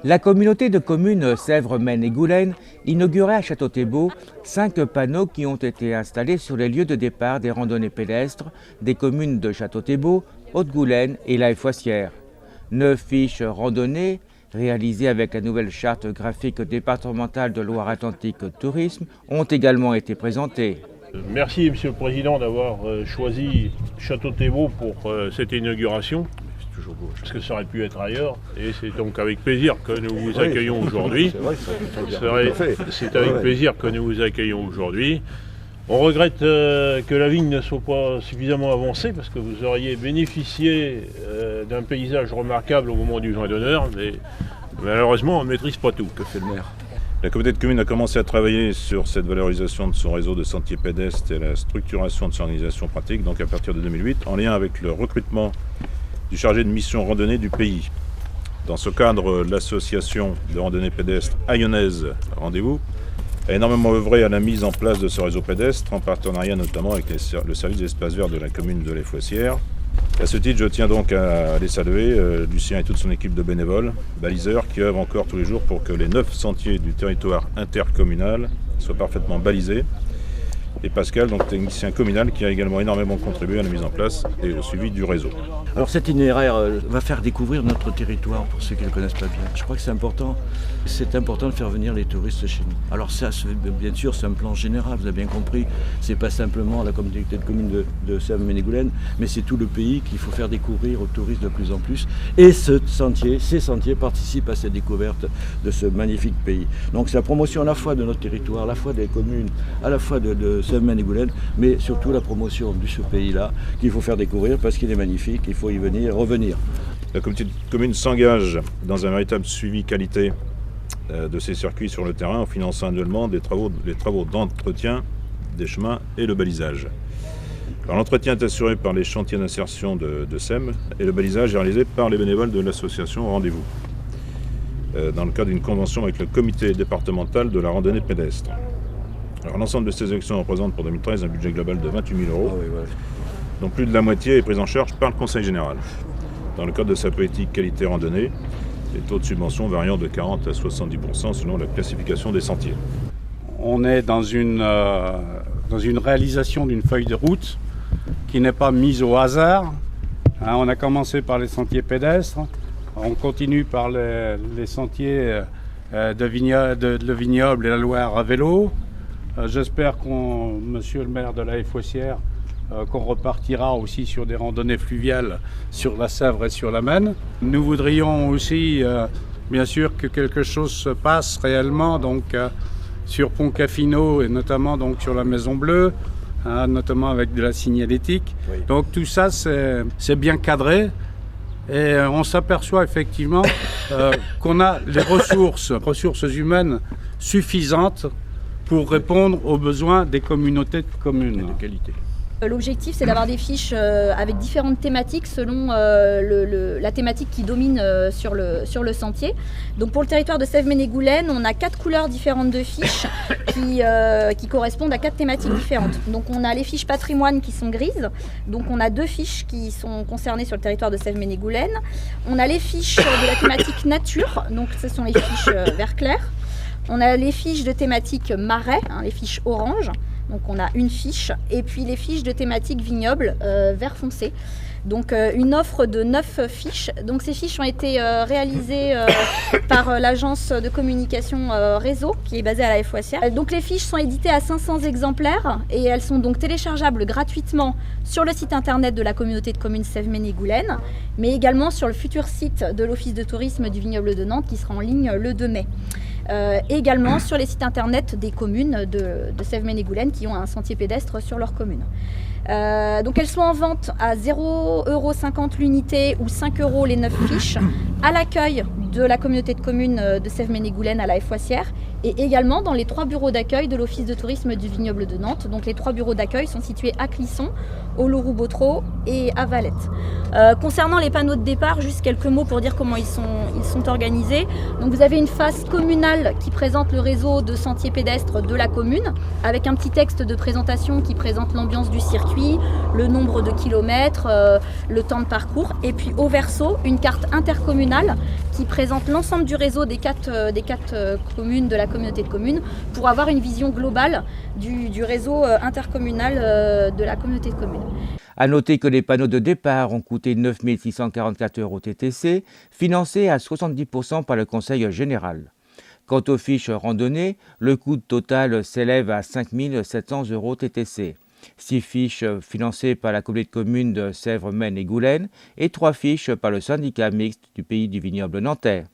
La communauté de communes Sèvres, Maine et Goulaine inaugurait à Château-Thiebaut 5 panneaux qui ont été installés sur les lieux de départ des randonnées pédestres des communes de Château-Thiebaut, Haute-Goulaine et La Foissière. 9 fiches randonnées réalisées avec la nouvelle charte graphique départementale de Loire-Atlantique Tourisme ont également été présentées. Merci Monsieur le Président d'avoir choisi Château-Thiebaut pour cette inauguration. Parce que ça aurait pu être ailleurs, et c'est donc avec plaisir que nous vous accueillons aujourd'hui. C'est avec plaisir que nous vous accueillons aujourd'hui. On regrette que la vigne ne soit pas suffisamment avancée, parce que vous auriez bénéficié d'un paysage remarquable au moment du joint d'honneur, mais malheureusement on ne maîtrise pas tout. Que fait le maire ? La communauté de communes a commencé à travailler sur cette valorisation de son réseau de sentiers pédestres et la structuration de son organisation pratique, donc à partir de 2008, en lien avec le recrutement du chargé de mission randonnée du pays. Dans ce cadre, l'association de randonnée pédestre Ayonnaise Rendez-vous a énormément œuvré à la mise en place de ce réseau pédestre, en partenariat notamment avec le service des espaces verts de la commune de La Foissière. À ce titre, je tiens donc à les saluer, Lucien et toute son équipe de bénévoles, baliseurs, qui œuvrent encore tous les jours pour que les 9 sentiers du territoire intercommunal soient parfaitement balisés. Et Pascal, donc technicien communal, qui a également énormément contribué à la mise en place et au suivi du réseau. Alors cet itinéraire va faire découvrir notre territoire pour ceux qui ne le connaissent pas bien. Je crois que c'est important de faire venir les touristes chez nous. Alors ça, bien sûr, c'est un plan général, vous avez bien compris. C'est pas simplement la communauté de communes de Sèvres, Maine et Goulaine, mais c'est tout le pays qu'il faut faire découvrir aux touristes de plus en plus. Et ces sentiers participent à cette découverte de ce magnifique pays. Donc c'est la promotion à la fois de notre territoire, à la fois des communes, à la fois de Sèvres, Maine et Goulaine, mais surtout la promotion de ce pays-là qu'il faut faire découvrir parce qu'il est magnifique, il faut y venir, revenir. La communauté de communes s'engage dans un véritable suivi qualité de ces circuits sur le terrain en finançant annuellement les travaux d'entretien des chemins et le balisage. Alors, l'entretien est assuré par les chantiers d'insertion de SEM et le balisage est réalisé par les bénévoles de l'association Rendez-vous dans le cadre d'une convention avec le comité départemental de la randonnée pédestre. Alors, l'ensemble de ces actions représente pour 2013 un budget global de 28 000 €, dont plus de la moitié est prise en charge par le Conseil général. Dans le cadre de sa politique qualité randonnée, les taux de subvention variant de 40 à 70% selon la classification des sentiers. On est dans une réalisation d'une feuille de route qui n'est pas mise au hasard. On a commencé par les sentiers pédestres, on continue par les sentiers le vignoble et la Loire à vélo. J'espère monsieur le maire de La Foissière, qu'on repartira aussi sur des randonnées fluviales sur la Sèvre et sur la Maine. Nous voudrions aussi, bien sûr, que quelque chose se passe réellement sur Pont-Caffino et notamment donc, sur la Maison Bleue, notamment avec de la signalétique. Oui. Donc tout ça, c'est bien cadré et on s'aperçoit effectivement qu'on a les ressources humaines suffisantes pour répondre aux besoins des communautés de communes. Et de qualité. L'objectif, c'est d'avoir des fiches avec différentes thématiques selon la thématique qui domine sur le sentier. Donc pour le territoire de Sèvres, Maine et Goulaine, on a 4 couleurs différentes de fiches qui correspondent à 4 thématiques différentes. Donc on a les fiches patrimoine qui sont grises. Donc on a 2 fiches qui sont concernées sur le territoire de Sèvres, Maine et Goulaine. On a les fiches de la thématique nature. Donc ce sont les fiches vert clair. On a les fiches de thématique marais, les fiches orange. Donc on a une fiche, et puis les fiches de thématique vignoble vert foncé. Donc une offre de 9 fiches. Donc ces fiches ont été réalisées par l'agence de communication Réseau, qui est basée à La Foissière. Donc les fiches sont éditées à 500 exemplaires et elles sont donc téléchargeables gratuitement sur le site internet de la communauté de communes Sèvres, Maine et Goulaine, mais également sur le futur site de l'Office de tourisme du vignoble de Nantes qui sera en ligne le 2 mai. Également sur les sites internet des communes de Sèvres, Maine et Goulaine qui ont un sentier pédestre sur leur commune. Donc elles sont en vente à 0,50 € l'unité ou 5 € les 9 fiches à l'accueil de la communauté de communes de Sèvres, Maine et Goulaine à La Foissière et également dans les 3 bureaux d'accueil de l'Office de tourisme du vignoble de Nantes. Donc les 3 bureaux d'accueil sont situés à Clisson, au Oloron-Bottereau et à Valette. Concernant les panneaux de départ, juste quelques mots pour dire comment ils sont organisés. Donc vous avez une face communale qui présente le réseau de sentiers pédestres de la commune avec un petit texte de présentation qui présente l'ambiance du circuit, le nombre de kilomètres, le temps de parcours et puis au verso une carte intercommunale qui présente l'ensemble du réseau des quatre communes de la communauté de communes pour avoir une vision globale du réseau intercommunal de la communauté de communes. A noter que les panneaux de départ ont coûté 9 644 € TTC, financés à 70% par le Conseil général. Quant aux fiches randonnées, le coût total s'élève à 5 700 € TTC. 6 fiches financées par la communauté de communes de Sèvres, Maine et Goulaine et 3 fiches par le syndicat mixte du Pays du Vignoble nantais.